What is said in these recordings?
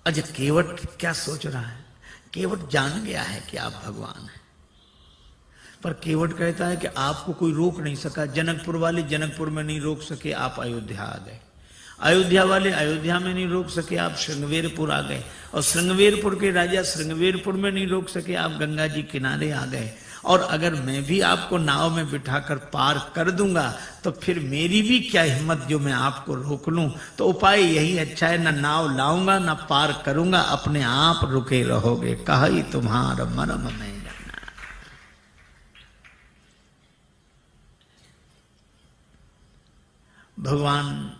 अच्छा, केवट क्या सोच रहा है? केवट जान गया है कि आप भगवान हैं, पर केवट कहता है कि आपको कोई रोक नहीं सका। जनकपुर वाले जनकपुर में नहीं रोक सके, आप अयोध्या आ गए। अयोध्या वाले अयोध्या में नहीं रोक सके, आप श्रृंगवेरपुर आ गए। और श्रृंगवेरपुर के राजा श्रृंगवेरपुर में नहीं रोक सके, आप गंगा जी किनारे आ गए। और अगर मैं भी आपको नाव में बिठाकर पार कर दूंगा तो फिर मेरी भी क्या हिम्मत जो मैं आपको रोक लूं। तो उपाय यही अच्छा है, ना नाव लाऊंगा ना पार करूंगा, अपने आप रुके रहोगे। कहा ही तुम्हारा मरम में जाना। भगवान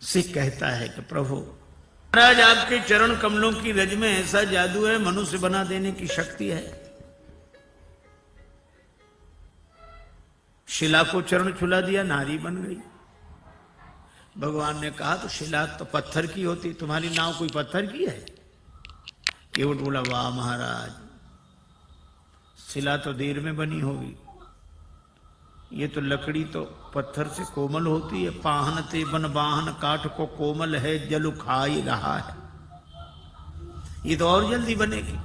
से कहता है कि प्रभु महाराज, आपके चरण कमलों की रज में ऐसा जादू है, मनुष्य बना देने की शक्ति है। शिला को चरण छुला दिया, नारी बन गई। भगवान ने कहा तो शिला तो पत्थर की होती, तुम्हारी नाव कोई पत्थर की है? केवट बोला, वाह महाराज, शिला तो देर में बनी होगी, ये तो लकड़ी तो पत्थर से कोमल होती है। पाहन ते बन बाहन काठ को कोमल है, जल खाई रहा है। ये तो और जल्दी बनेगी,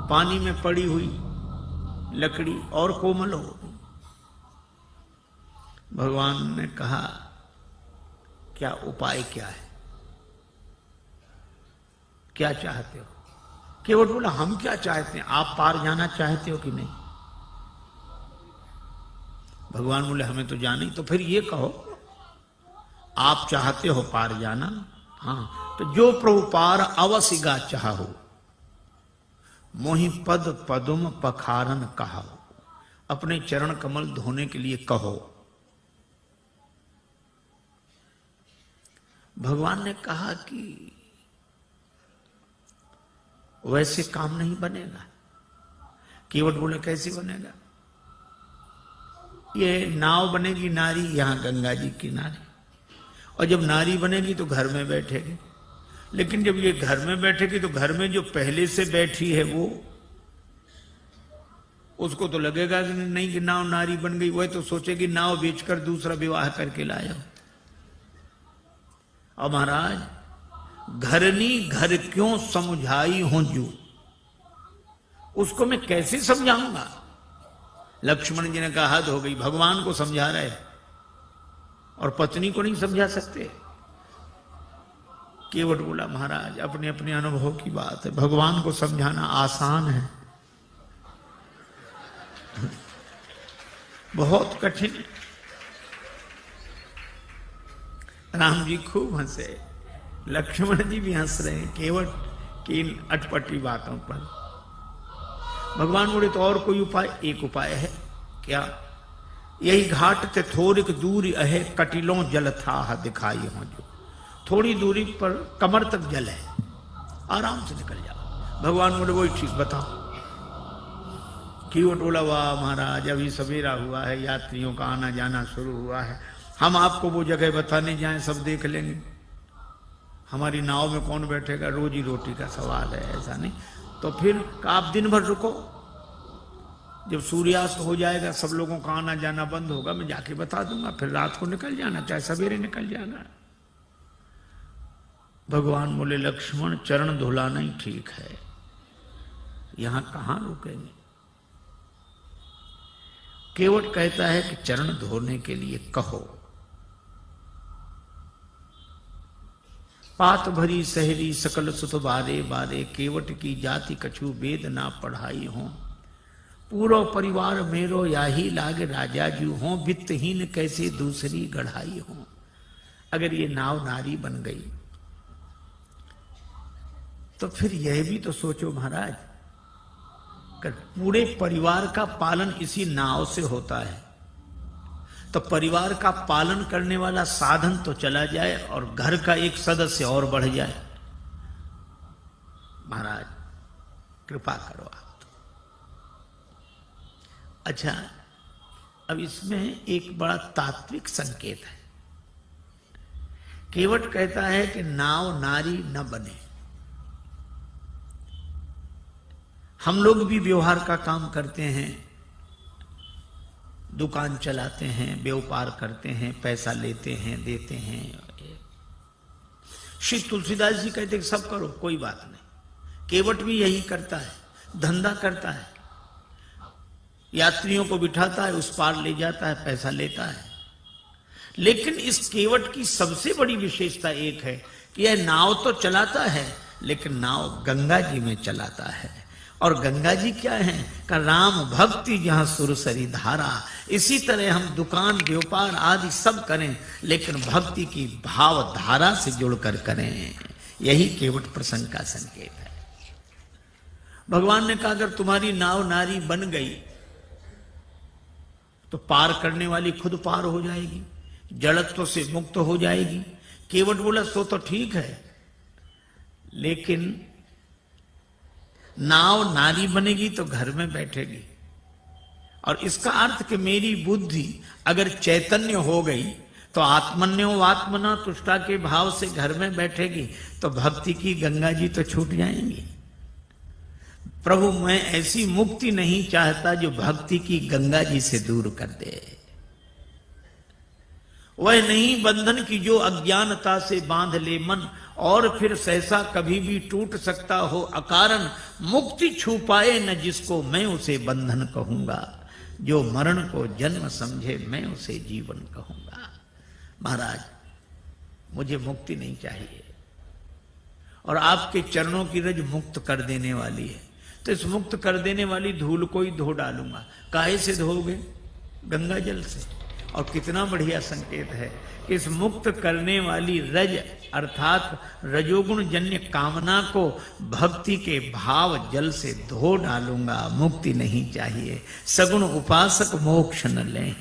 पानी में पड़ी हुई लकड़ी और कोमल हो। भगवान ने कहा, क्या उपाय क्या है, क्या चाहते हो? केवट बोला, हम क्या चाहते हैं, आप पार जाना चाहते हो कि नहीं? भगवान बोले, हमें तो जाना ही। तो फिर ये कहो, आप चाहते हो पार जाना? हाँ, तो जो प्रभु पार अवसिगा चाहो, मोहि पद पदुम पखारन कहा। अपने चरण कमल धोने के लिए कहो। भगवान ने कहा कि वैसे काम नहीं बनेगा। केवट बोले, कैसे बनेगा? ये नाव बनेगी नारी यहां गंगा जी किनारे, और जब नारी बनेगी तो घर में बैठेगी। लेकिन जब ये घर में बैठेगी तो घर में जो पहले से बैठी है वो, उसको तो लगेगा कि नहीं कि नाव नारी बन गई, वह तो सोचेगी नाव बेचकर दूसरा विवाह करके लाया। और महाराज, घरनी घर क्यों समझाई हूं जू, उसको मैं कैसे समझाऊंगा? लक्ष्मण जी ने कहा, हद हो गई, भगवान को समझा रहे और पत्नी को नहीं समझा सकते। केवट बोला, महाराज अपने अपने अनुभव की बात है, भगवान को समझाना आसान है, बहुत कठिन है। राम जी खूब हंसे, लक्ष्मण जी भी हंस रहे हैं केवट की इन अटपटी बातों पर। भगवान बोले, तो और कोई उपाय? एक उपाय है। क्या? यही घाट ते थोड़िक दूरी अहे, कटिलों जल था दिखाई हो जो। थोड़ी दूरी पर कमर तक जल है, आराम से निकल जाओ। भगवान बोले, वही ठीक, बताओ। केवट बोला, वाह महाराज, अभी सवेरा हुआ है, यात्रियों का आना जाना शुरू हुआ है, हम आपको वो जगह बताने जाएं सब देख लेंगे, हमारी नाव में कौन बैठेगा? रोजी रोटी का सवाल है, ऐसा नहीं। तो फिर आप दिन भर रुको, जब सूर्यास्त हो जाएगा सब लोगों का आना जाना बंद होगा, मैं जाके बता दूंगा, फिर रात को निकल जाना, चाहे सवेरे निकल जाना। भगवान बोले, लक्ष्मण चरण धुलाना ही ठीक है, यहां कहां रुकेंगे? केवट कहता है कि चरण धोने के लिए कहो। पात भरी सहरी सकल सुत बारे बारे, केवट की जाति कछु वेद ना पढ़ाई हो। पूरा परिवार मेरो याही लाग राजा जू हो, वित्तहीन कैसे दूसरी गढ़ाई हो। अगर ये नाव नारी बन गई तो फिर यह भी तो सोचो महाराज, कर पूरे परिवार का पालन इसी नाव से होता है, तो परिवार का पालन करने वाला साधन तो चला जाए और घर का एक सदस्य और बढ़ जाए। महाराज कृपा करो आप। अच्छा, अब इसमें एक बड़ा तात्विक संकेत है। केवट कहता है कि नाव नारी न बने। हम लोग भी व्यवहार का काम करते हैं, दुकान चलाते हैं, व्यापार करते हैं, पैसा लेते हैं, देते हैं। श्री तुलसीदास जी कहते सब करो कोई बात नहीं। केवट भी यही करता है, धंधा करता है, यात्रियों को बिठाता है, उस पार ले जाता है, पैसा लेता है। लेकिन इस केवट की सबसे बड़ी विशेषता एक है कि यह नाव तो चलाता है, लेकिन नाव गंगा जी में चलाता है। और गंगा जी क्या है का राम भक्ति जहां सुरसरी धारा। इसी तरह हम दुकान व्यापार आदि सब करें, लेकिन भक्ति की भाव धारा से जुड़कर करें। यही केवट प्रसंग का संकेत है। भगवान ने कहा अगर तुम्हारी नाव नारी बन गई तो पार करने वाली खुद पार हो जाएगी, जड़त्व से मुक्त हो जाएगी। केवट बोला सो तो ठीक है, लेकिन नाव नारी बनेगी तो घर में बैठेगी। और इसका अर्थ कि मेरी बुद्धि अगर चैतन्य हो गई तो आत्मन्यो आत्मना तुष्टा के भाव से घर में बैठेगी, तो भक्ति की गंगा जी तो छूट जाएंगी। प्रभु मैं ऐसी मुक्ति नहीं चाहता जो भक्ति की गंगा जी से दूर कर दे। वह नहीं बंधन की जो अज्ञानता से बांध ले मन, और फिर सहसा कभी भी टूट सकता हो अकारण। मुक्ति छू पाए न जिसको मैं उसे बंधन कहूंगा, जो मरण को जन्म समझे मैं उसे जीवन कहूंगा। महाराज मुझे मुक्ति नहीं चाहिए, और आपके चरणों की रज मुक्त कर देने वाली है, तो इस मुक्त कर देने वाली धूल को ही धो डालूंगा। काहे से धोगे? गंगा जल से। और कितना बढ़िया संकेत है कि इस मुक्त करने वाली रज अर्थात रजोगुण जन्य कामना को भक्ति के भाव जल से धो डालूंगा। मुक्ति नहीं चाहिए, सगुण उपासक मोक्ष न लें।